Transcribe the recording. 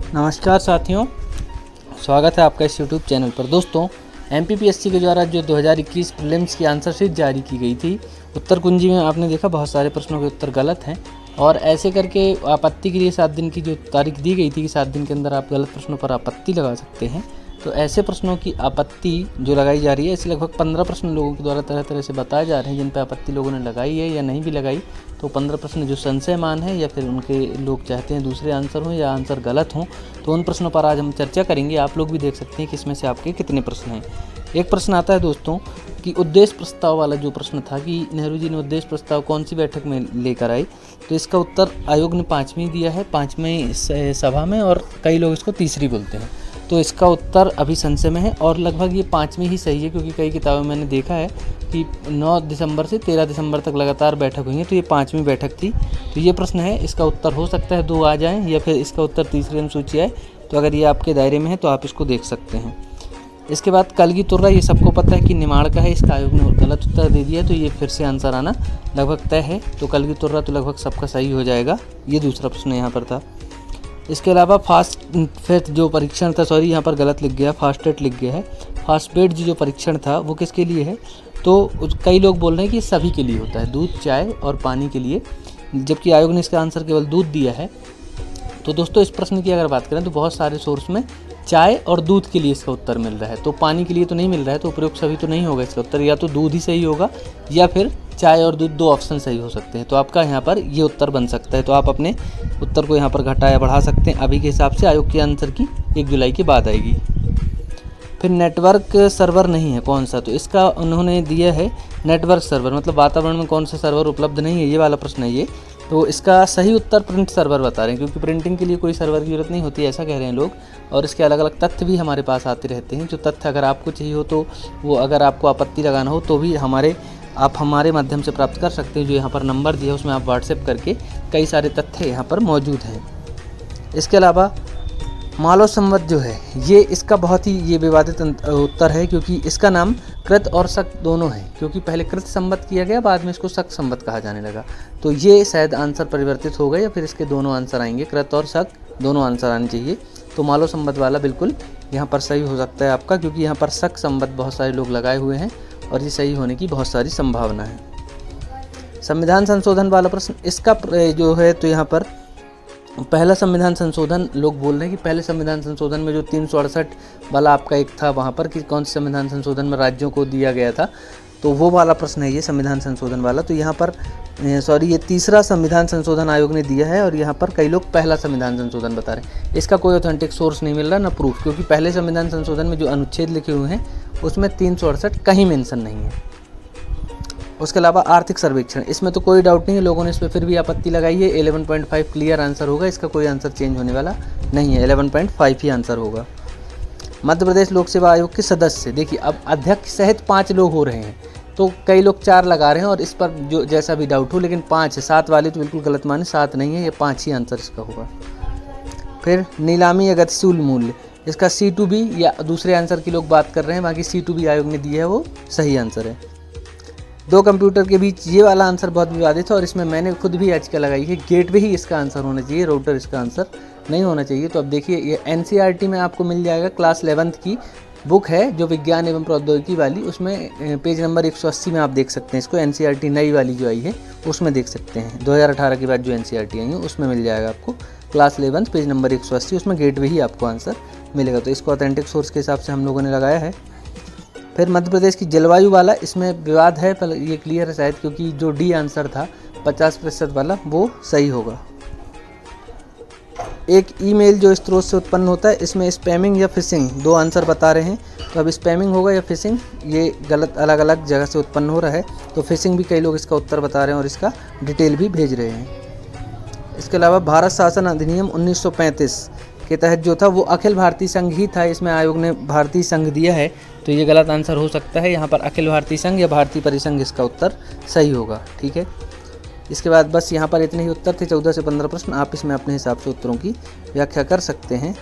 नमस्कार साथियों, स्वागत है आपका इस यूट्यूब चैनल पर। दोस्तों, एमपीपीएससी के द्वारा जो 2021 प्रीलिम्स की आंसर शीट जारी की गई थी, उत्तर कुंजी में आपने देखा बहुत सारे प्रश्नों के उत्तर गलत हैं और ऐसे करके आपत्ति के लिए 7 दिन की जो तारीख दी गई थी कि 7 दिन के अंदर आप गलत प्रश्नों पर आपत्ति लगा सकते हैं। तो ऐसे प्रश्नों की आपत्ति जो लगाई जा रही है, ऐसे लगभग 15 प्रश्न लोगों के द्वारा तरह तरह से बताए जा रहे हैं जिन पर आपत्ति लोगों ने लगाई है या नहीं भी लगाई। तो 15 प्रश्न जो संशयमान है या फिर उनके लोग चाहते हैं दूसरे आंसर हों या आंसर गलत हों, तो उन प्रश्नों पर आज हम चर्चा करेंगे। आप लोग भी देख सकते हैं कि इसमें से आपके कितने प्रश्न हैं। एक प्रश्न आता है दोस्तों कि उद्देश्य प्रस्ताव वाला जो प्रश्न था कि नेहरू जी ने उद्देश्य प्रस्ताव कौन सी बैठक में लेकर आए, तो इसका उत्तर आयोग ने 5वीं दिया है, 5वीं सभा में, और कई लोग इसको तीसरी बोलते हैं। तो इसका उत्तर अभी संशय में है और लगभग ये 5वीं ही सही है, क्योंकि कई किताबों में मैंने देखा है कि 9 दिसंबर से 13 दिसंबर तक लगातार बैठक हुई है, तो ये 5वीं बैठक थी। तो ये प्रश्न है, इसका उत्तर हो सकता है 2 आ जाएं या फिर इसका उत्तर तीसरी अनुसूची आए। तो अगर ये आपके दायरे में है तो आप इसको देख सकते हैं। इसके बाद कलगी तुर्रा, ये सबको पता है कि निमाड़ का है, इसका आयोग ने गलत उत्तर दे दिया, तो ये फिर से आंसर आना लगभग तय है। तो कलगी तुर्रा तो लगभग सबका सही हो जाएगा। ये दूसरा प्रश्न यहाँ पर था। इसके अलावा फास्टफेट जो परीक्षण था, सॉरी यहाँ पर गलत लिख गया, फास्टेट लिख गया है। फास्टफेट जो परीक्षण था वो किसके लिए है, तो कई लोग बोल रहे हैं कि सभी के लिए होता है, दूध, चाय और पानी के लिए, जबकि आयोग ने इसका आंसर केवल दूध दिया है। तो दोस्तों, इस प्रश्न की अगर बात करें तो बहुत सारे सोर्स में चाय और दूध के लिए इसका उत्तर मिल रहा है, तो पानी के लिए तो नहीं मिल रहा है, तो उपयुक्त सभी तो नहीं होगा इसका उत्तर। या तो दूध ही सही होगा या फिर चाय और दूध, 2 ऑप्शन सही हो सकते हैं। तो आपका यहाँ पर ये उत्तर बन सकता है। तो आप अपने उत्तर को यहाँ पर घटा या बढ़ा सकते हैं अभी के हिसाब से। आयोग के आंसर की 1 जुलाई के बाद आएगी। फिर नेटवर्क सर्वर नहीं है, कौन सा, तो इसका उन्होंने दिया है नेटवर्क सर्वर, मतलब वातावरण में कौन सा सर्वर उपलब्ध नहीं है, ये वाला प्रश्न है ये। तो इसका सही उत्तर प्रिंट सर्वर बता रहे हैं, क्योंकि प्रिंटिंग के लिए कोई सर्वर की जरूरत नहीं होती है, ऐसा कह रहे हैं लोग। और इसके अलग अलग तथ्य भी हमारे पास आते रहते हैं, जो तथ्य अगर आपको चाहिए हो तो वो, अगर आपको आपत्ति लगाना हो तो भी आप हमारे माध्यम से प्राप्त कर सकते हैं। जो यहाँ पर नंबर दिया है उसमें आप व्हाट्सएप करके, कई सारे तथ्य यहाँ पर मौजूद हैं। इसके अलावा मालव संवत जो है, ये इसका बहुत ही ये विवादित उत्तर है, क्योंकि इसका नाम कृत और शक दोनों है, क्योंकि पहले कृत संवत किया गया, बाद में इसको शक संवत कहा जाने लगा। तो ये शायद आंसर परिवर्तित हो गए या फिर इसके दोनों आंसर आएंगे, कृत और शक दोनों आंसर आने चाहिए। तो मालव संवत वाला बिल्कुल यहाँ पर सही हो सकता है आपका, क्योंकि यहाँ पर शक संवत बहुत सारे लोग लगाए हुए हैं और ये सही होने की बहुत सारी संभावना है। संविधान संशोधन वाला प्रश्न, इसका जो है तो यहाँ पर पहला संविधान संशोधन लोग बोल रहे हैं कि पहले संविधान संशोधन में जो 368 वाला आपका एक था वहाँ पर कि कौन से संविधान संशोधन में राज्यों को दिया गया था, तो वो वाला प्रश्न है ये संविधान संशोधन वाला। तो यहाँ पर ये तीसरा संविधान संशोधन आयोग ने दिया है और यहाँ पर कई लोग पहला संविधान संशोधन बता रहे हैं। इसका कोई ऑथेंटिक सोर्स नहीं मिल रहा ना प्रूफ, क्योंकि पहले संविधान संशोधन में जो अनुच्छेद लिखे हुए हैं उसमें 368 कहीं मेंशन नहीं है। उसके अलावा आर्थिक सर्वेक्षण, इसमें तो कोई डाउट नहीं है, लोगों ने इस पर फिर भी आपत्ति लगाई है। 11.5 क्लियर आंसर होगा, इसका कोई आंसर चेंज होने वाला नहीं है, 11.5 ही आंसर होगा। मध्य प्रदेश लोक सेवा आयोग के सदस्य, देखिए अब अध्यक्ष सहित 5 लोग हो रहे हैं, तो कई लोग 4 लगा रहे हैं और इस पर जो जैसा भी डाउट हो, लेकिन 5 है, 7 वाले तो बिल्कुल गलत माने, 7 नहीं है, ये 5 ही आंसर इसका होगा। फिर नीलामी या गतिशील मूल्य, इसका C2B या दूसरे आंसर की लोग बात कर रहे हैं, बाकी C2B आयोग ने दिया है, वो सही आंसर है। 2 कंप्यूटर के बीच, ये वाला आंसर बहुत विवादित है और इसमें मैंने खुद भी याचिका लगाई है, गेटवे ही इसका आंसर होना चाहिए, राउटर इसका आंसर नहीं होना चाहिए। तो अब देखिए, ये NCERT में आपको मिल जाएगा, क्लास 11th की बुक है जो विज्ञान एवं प्रौद्योगिकी वाली, उसमें पेज नंबर 180 में आप देख सकते हैं इसको। NCERT नई वाली जो आई है उसमें देख सकते हैं, 2018 के बाद जो NCERT आई है उसमें मिल जाएगा आपको, क्लास 11th पेज नंबर 180, उसमें गेटवे ही आपको आंसर मिलेगा। तो इसको ऑथेंटिक सोर्स के हिसाब से हम लोगों ने लगाया है। फिर मध्य प्रदेश की जलवायु वाला, इसमें विवाद है, पर ये क्लियर है शायद, क्योंकि जो डी आंसर था 50% वाला वो सही होगा। एक ईमेल जो स्रोत से उत्पन्न होता है, इसमें स्पैमिंग या फिशिंग 2 आंसर बता रहे हैं। तो अब स्पैमिंग होगा या फिशिंग, ये गलत अलग अलग जगह से उत्पन्न हो रहा है। तो फिशिंग भी कई लोग इसका उत्तर बता रहे हैं और इसका डिटेल भी भेज रहे हैं। इसके अलावा भारत शासन अधिनियम 1935 के तहत जो था वो अखिल भारतीय संघ ही था, इसमें आयोग ने भारतीय संघ दिया है, तो ये गलत आंसर हो सकता है। यहाँ पर अखिल भारतीय संघ या भारतीय परिसंघ इसका उत्तर सही होगा, ठीक है। इसके बाद बस यहाँ पर इतने ही उत्तर थे, 14 से 15 प्रश्न। आप इसमें अपने हिसाब से उत्तरों की व्याख्या कर सकते हैं।